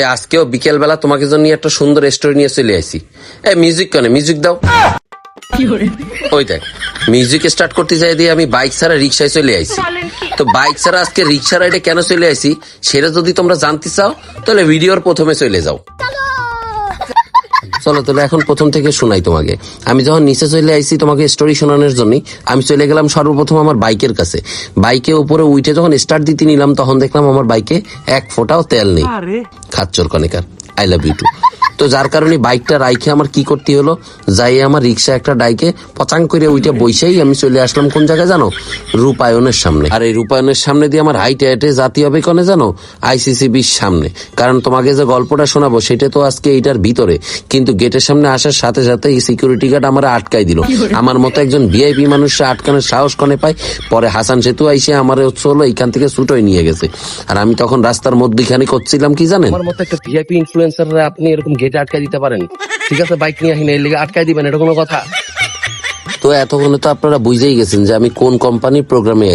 এই আজকেও বিকেল বেলা তোমাকে জন্য একটা সুন্দর স্টোরি নিয়ে চলে আসি। মিউজিক কেন, মিউজিক দাও। ওই দেখ মিউজিক স্টার্ট করতে যাই দিয়ে আমি বাইক ছাড়া রিক্সায় চলে আইছি। তো বাইক ছাড়া আজকে রিক্সা রাইডে কেন চলে আইছি সেটা যদি তোমরা জানতে চাও তাহলে ভিডিওর প্রথমে চলে যাও। চলো তাহলে এখন প্রথম থেকে শোনাই তোমাকে। আমি যখন নিচে চলে আইছি তোমাকে স্টোরি শোনানোর জন্য, আমি চলে গেলাম সর্বপ্রথম আমার বাইকের কাছে। বাইকে উপরে উঠে যখন স্টার্ট দিতে নিলাম তখন দেখলাম আমার বাইকে এক ফোঁটাও তেল নেই। খাচ্চর কনেকার, আই লাভ ইউ টু। তো যার কারণে বাইকটা রাইখে আমার কি করতে হলো, যাই আমার রিক্সা একটা ডাইকে পচাং করে ওইটা বইসেই আমি চলে আসলাম কোন জায়গায় জানো, রূপায়ণের সামনে। আর এই রূপায়ণের সামনে দিয়ে আমার হাইটে হাইটে জাতি হবে কোনে জানো, ICCBর সামনে। কারণ তোমাকে যে গল্পটা শোনাবো সেটা তো আজকে এইটার ভিতরে, কিন্তু গেটের সামনে আসার সাথে সাথে এই সিকিউরিটি গার্ড আমার আটকাই দিল। আমার মতো একজন VIP মানুষরা আটকানোর সাহস কনে পায়। পরে হাসান সেতু আইসে আমার হচ্ছে হলো এইখান থেকে ছুটোই নিয়ে গেছে। আর আমি তখন রাস্তার মধ্যখানে করছিলাম কি জানেন, আমার মতো একটা VIP ইনফ্লুয়েন্সাররা আপনি এরকম গেটে আটকাই দিতে পারেন? ঠিক আছে, বাইক নিয়ে আসেন, এর লিগে আটকাই দিবেন, এটা কোনো কথা? তো এতক্ষণে তো আপনারা বুঝেই গেছেন যে আমি কোন কোম্পানির প্রোগ্রামে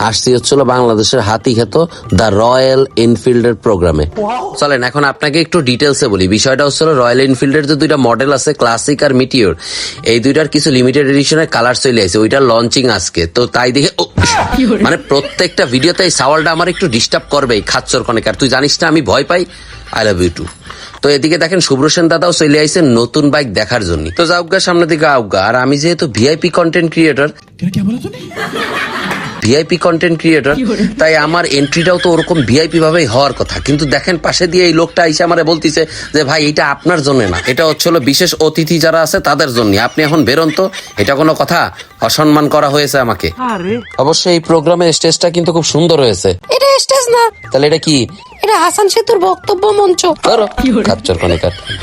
আসছি হচ্ছিল বাংলাদেশের হাতি খ্যাত দ্য রয়্যাল এনফিল্ডের প্রোগ্রামে। চলেন এখন আপনাকে একটু ডিটেলসে বলি। বিষয়টা হচ্ছিল রয়্যাল এনফিল্ডের যে দুইটা মডেল আছে, ক্লাসিক আর মিটিওর, এই দুইটার কিছু লিমিটেড এডিশনের কালার চলে আসে, ওইটার লঞ্চিং আজকে। তো তাই দেখে মানে প্রত্যেকটা ভিডিওতে এই সাওয়ালটা আমার একটু ডিস্টার্ব করবেই। খাচ্চর কনেকার, তুই জানিস না আমি ভয় পাই। I love you too. তো এদিকে দেখেন শুভ্র সেন দাদাও চলে আইসেন নতুন বাইক দেখার জন্য। তো যাওগা সামনে দিকে আউগা। আর আমি যেহেতু VIP কন্টেন্ট ক্রিয়েটর, তাই আমার এন্ট্রিটাও তো ওরকম VIP ভাবেই হওয়ার কথা। কিন্তু দেখেন পাশে দিয়ে এই লোকটা এসে আমারে বলতিছে যে ভাই এটা আপনার জন্য না, এটা হচ্ছিল বিশেষ অতিথি যারা আছে তাদের জন্য, আপনি এখন বেরোন। তো এটা কোনো কথা? অসম্মান করা হয়েছে আমাকে। অবশ্যই এই প্রোগ্রামের স্টেজটা কিন্তু খুব সুন্দর হয়েছে। এটা স্টেজ না, তাহলে এটা কি? এটা হাসান সেতুর বক্তব্য মঞ্চ।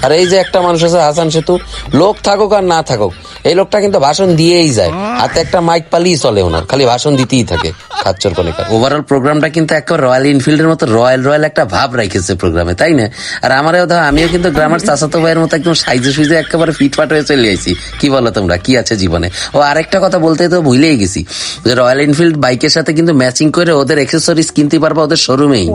আর এই যে একটা মানুষ আছে হাসান সেতু, লোক থাকুক আর না থাকুক এই লোকটা কিন্তু ভাষণ দিয়েই যায়। হাতে একটা মাইক পালিয়ে চলে ওনার, খালি ভাষণ দিতেই থাকে। খাচ্চর কনেকার। ওভারঅল প্রোগ্রামটা কিন্তু একেবারে রয়্যাল এনফিল্ডের মতো রয়্যাল একটা ভাব রাখেছে প্রোগ্রামে, তাই না? আর আমারও ধর আমিও কিন্তু গ্রামের চাচাতো ভাইয়ের মতো একদম সাইজে সুইজে একেবারে ফিটফাট হয়ে চলে আইছি। কি বলো তোমরা, কি আছে জীবনে? ও আরেকটা কথা বলতে তো ভুলেই গেছি, যে রয়্যাল এনফিল্ড বাইকের সাথে কিন্তু ম্যাচিং করে ওদের অ্যাক্সেসরিজ কিনতে পারবা ওদের শোরুমেই।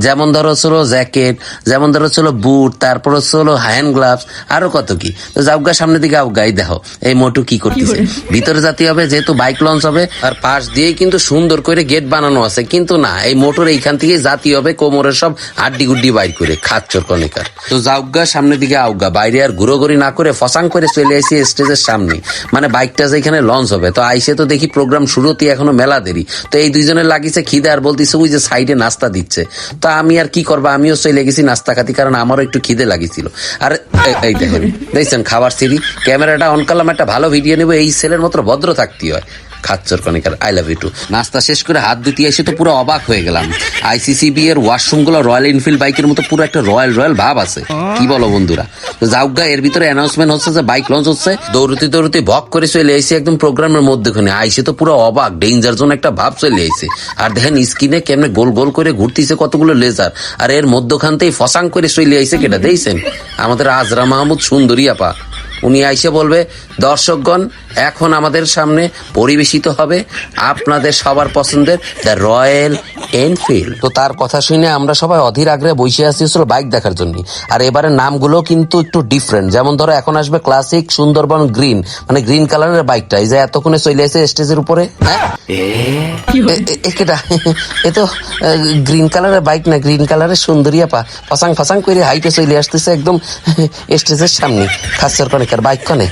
যেমন ধরো ছিল জ্যাকেট, যেমন ধরো ছিল বুট, তারপর হলো হ্যান্ড গ্লাভস, আরো কত কি। তো যাওগা সামনের দিকে আউগাই দেখো এই মোটু কি করতেছে। ভিতরে জাতি হবে যেহেতু বাইক লঞ্চ হবে, আর পাশ দিয়েই কিন্তু সুন্দর করে গেট বানানো আছে, কিন্তু না এই মোটর এইখান থেকে জাতি হবে কোমরের সব হাড্ডি গুড্ডি বাইর করে। খাচ্চর কনেকার। তো যাওগা সামনের দিকে আউগা, বাইরে আর ঘুরোঘুরি না করে ফসাং করে চলে আসি স্টেজের সামনে, মানে বাইকটা যেখানে লঞ্চ হবে। তো আইসে তো দেখি প্রোগ্রাম শুরুতে এখনো মেলা দেরি। তো এই দুইজনের লাগিছে খিদে, আর বলতেছে ওই যে সাইডে নাস্তা দিচ্ছে। তো আমি আর কি করবো, আমিও চলে গেছি নাস্তা খাতি, কারণ আমারও একটু খিদে লাগিছিল। আর এই দেখছেন খাবার সিঁড়ি, ক্যামেরাটা অন করলাম, একটা ভালো ভিডিও নেবো, এই ছেলের মতো ভদ্র থাকতে হয়। খাচ্চর কনিকার, আই লাভ ইউ টু। নাস্তা শেষ করে হাত ধুতে এসে তো পুরো অবাক হয়ে গেলাম। ICCB এর ওয়াশরুম গুলো রয়্যাল এনফিল্ড বাইকের মতো পুরো একটা রয়্যাল ভাব আছে। কি বলো বন্ধুরা? তো যাওগা এর ভিতরে অ্যানাউন্সমেন্ট হচ্ছে যে বাইক লঞ্চ হচ্ছে। দৌড়তে ভক করে চলে এসে একদম প্রোগ্রামের মধ্যখানে আইসে তো পুরো অবাক, ডেঞ্জার জোন একটা ভাব চলে এসে। আর দেখেন স্ক্রিনে কেমনে গোল গোল করে ঘুরতেছে কতগুলো লেজার, আর এর মধ্যখানতেই ফসাং করে চলে আইসে কেটা দেখছেন আমাদের আজরা মাহমুদ সুন্দরী আপা। উনি আইসে বলবে, দর্শকগণ এখন আমাদের সামনে পরিবেশিত হবে আপনাদের সবার পছন্দের দ্য রয়্যাল এনফিল্ড। তো তার কথা শুনে আমরা সবাই অধীর আগ্রহে বসে আসছি বাইক দেখার জন্য। আর এবারে নামগুলো কিন্তু একটু ডিফারেন্ট। যেমন ধরো এখন আসবে ক্লাসিক সুন্দরবন গ্রিন, মানে গ্রিন কালারের বাইকটা এই যে এতক্ষণে চলে আসে স্টেজের উপরে। হ্যাঁ এ তো গ্রিন কালারের বাইক না, গ্রিন কালারের সুন্দরী আপা ফাঁসাং করে হাইটে চলে আসতেছে একদম স্টেজের সামনে। খাচ্চর কনেকার বাইক কনে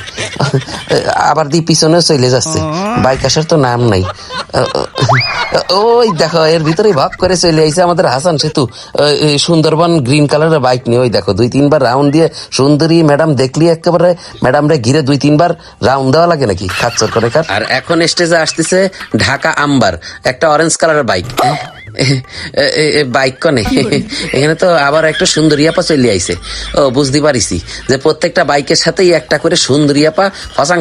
আবার দিয়ে পিছনেও চলে যাচ্ছে, বাইক আসার তো নাম নাই। ওই দেখো এর ভিতরে ভাগ করে চলে আইছে আমাদের হাসান সেতু সুন্দরবন গ্রিন কালারের বাইক নিয়ে। ওই দেখো 2-3 বার রাউন্ড দিয়ে সুন্দরী ম্যাডাম দেখলি একেবারে ম্যাডাম রে ঘিরে 2-3 বার রাউন্ড দেওয়া লাগে নাকি। খাচ্চর কনেকার। আর এখন স্টেজে আসতেছে ঢাকা আম্বার, একটা অরেঞ্জ কালারের বাইক। বাইক কনে এখানে তো আবার একটা সুন্দরী আপা চলে আইছে। ও বুঝতে পারিছি যে প্রত্যেকটা বাইকের সাথেই একটা করে সুন্দরী আপা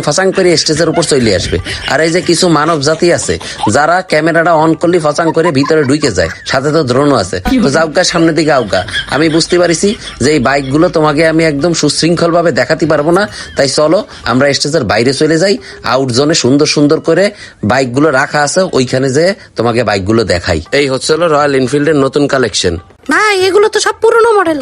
ফসাং করে স্টেজের উপর চলে আসবে। আর এই যে কিছু মানব জাতি আছে যারা ক্যামেরাটা অন করলে ফসাং করে ভিতরে ঢুকে যায়, সাথে তো দ্রোণও আছে। তো যাওগা সামনের দিকে আউগা। আমি বুঝতে পারিছি যে এই বাইকগুলো তোমাকে আমি একদম সুশৃঙ্খল ভাবে দেখাতে পারবো না, তাই চলো আমরা স্টেজের বাইরে চলে যাই। আউট জোনে সুন্দর করে বাইকগুলো রাখা আছে, ওইখানে যে তোমাকে বাইকগুলো দেখাই। এই হচ্ছে রয়্যাল এনফিল্ডের নতুন কালেকশন। ভাই এগুলো তো সব পুরনো মডেল।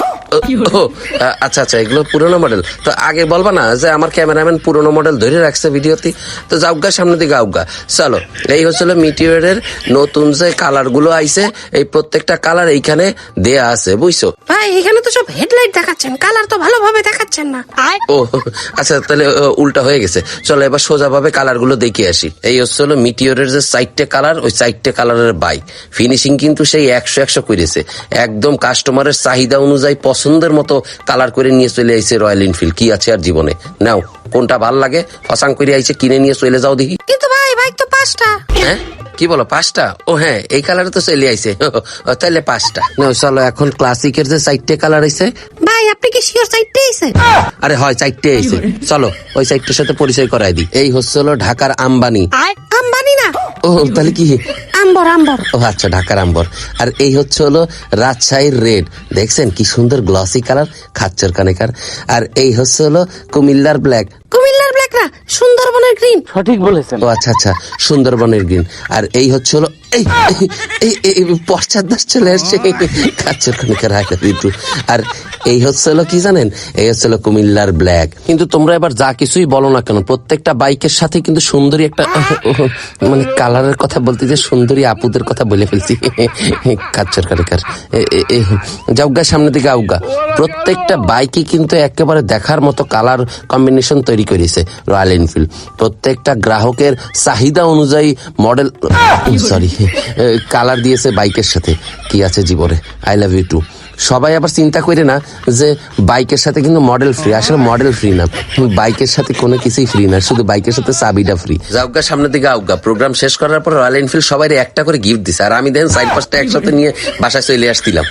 আচ্ছা আচ্ছা, এগুলো পুরোনো মডেল। তো আগে বলবা না যে আমার ক্যামেরাম্যান পুরোনো মডেল ধরে রাখছে ভিডিওতে? তো যাওগা, সামনে দিকে আউগা। চলো, এই হচ্ছিল মিটিওরের নতুন যে কালার গুলো আইছে, এই প্রত্যেকটা কালার এইখানে দেয়া আছে, বুঝছো? ভাই এখানে তো সব হেডলাইট দেখাচ্ছেন, কালার তো ভালোভাবে দেখাচ্ছেন না। ও আচ্ছা, তাহলে উল্টা হয়ে গেছে। চলো এবার সোজাভাবে কালার গুলো দেখে আসি। এই হচ্ছিল মিটিওরের যে 4টে কালার, ওই 4টে কালারের বাইক। ফিনিশিং কিন্তু সেই 100 করেছে, একদম কাস্টমারের চাহিদা অনুযায়ী পছন্দের মতো কালার করে নিয়ে চলে আইছে রয়্যাল এনফিল্ড। কি আছে আর জীবনে? নাও, কোনটা ভাল লাগে ফসাং করে আইছে, কিনে নিয়ে চলে যাও দেখি। কিন্তু ভাই বাইক তো 5টা। হ্যাঁ, কি বলো 5টা? ও হ্যাঁ, এই কালারে তো চলে আইছে। তাহলে 5টা নাও। চলো এখন ক্লাসিকের যে 4টে কালার আইছে। ভাই আপনি কি শিওর সাইডটা আইছে? আরে হয় 4টে আইছে। চলো ওই 4টের সাথে পরিচয় করাই দিই। এই হচ্ছিল ঢাকার আম্বানি। আম্বানি না, ও তাহলে কি? আম্বর আম্বর। ও আচ্ছা, ঢাকার আম্বর। আর এই হচ্ছে হলো রাজশাহীর রেড, দেখছেন কি সুন্দর গ্লসি কালার, খাচ্চর কানেকার। আর এই হচ্ছে হলো কুমিল্লার ব্ল্যাক। কুমিল্লার ব্ল্যাক না, সুন্দরবনের গ্রিন। ও আচ্ছা আচ্ছা, সুন্দরবনের গ্রিন। আর এই হচ্ছে হলো এই পশ্চাৎ দাস চলে আসছে, খাচ্চর কানেকার একটু। আর এই হচ্ছে হলো কি জানেন, এই হচ্ছে হলো কুমিল্লার ব্ল্যাক। কিন্তু তোমরা এবার যা কিছুই বলো না কেন, প্রত্যেকটা বাইকের সাথে কিন্তু সুন্দরী একটা মানে কালারের কথা বলতে যে সুন্দরী আপুদের কথা বলে ফেলছি, কাচ্চর কানেকার। যাওগা, সামনে দিকে আউগা। প্রত্যেকটা বাইকে কিন্তু একেবারে দেখার মতো কালার কম্বিনেশন তৈরি করেছে রয়্যাল এনফিল্ড। প্রত্যেকটা গ্রাহকের চাহিদা অনুযায়ী মডেল সরি কালার দিয়েছে বাইকের সাথে। কি আছে জীবনে? I love you too. সবাই আবার চিন্তা করে না যে বাইকের সাথে কিন্তু মডেল ফ্রি। আসলে মডেল ফ্রি না, বাইকের সাথে কোনো কিছুই ফ্রি না, শুধু বাইকের সাথে চাবিটা ফ্রি। যাওগা, সামনে দিকে আউগা। প্রোগ্রাম শেষ করার পর রয়্যাল এনফিল্ড সবাই একটা করে গিফট দিছে, আর আমি দেখেন 4-5টা একসাথে নিয়ে বাসায় চলে আসছিলাম।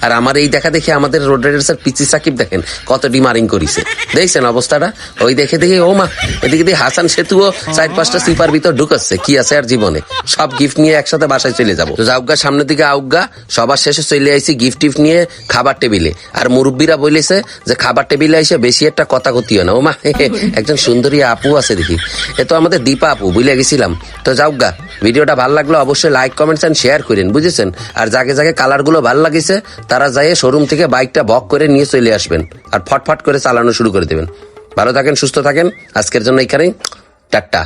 আর আমার এই দেখা দেখে আমাদের রোড রাইডার্সের পিচি সাকিব দেখেন কত ডিমারিং করিছে, দেখছেন অবস্থাটা? ওই দেখে দেখে ও মা, এদিকে দিয়ে হাসান সেতুও 4-5টা সিপার ভিতর ঢুকাচ্ছে। কি আছে আর জীবনে? সব গিফট নিয়ে একসাথে বাসায় চলে যাবো। যাওগা, সামনের দিকে আউগা। সবার শেষে চলে আইছি গিফট নিয়ে খাবার টেবিলে। আর মুরব্বীরা বলেছে যে খাবার টেবিলে এসে বেশি একটা কথা কতিও না। ও মা, একজন সুন্দরী আপু আছে দেখি, এ তো আমাদের দীপা আপু, বুঝলে গেছিলাম। তো যাওগা, ভিডিওটা ভালো লাগলো অবশ্যই লাইক, কমেন্টস এন্ড শেয়ার করেন, বুঝেছেন? আর যাকে যাকে কালার গুলো ভালো লাগিছে তারা যাই শোরুম থেকে বাইকটা বক করে নিয়ে চলে আসবেন, আর ফটফট করে চালানো শুরু করে দেবেন। ভালো থাকেন, সুস্থ থাকেন। আজকের জন্য এখানেই টাটা।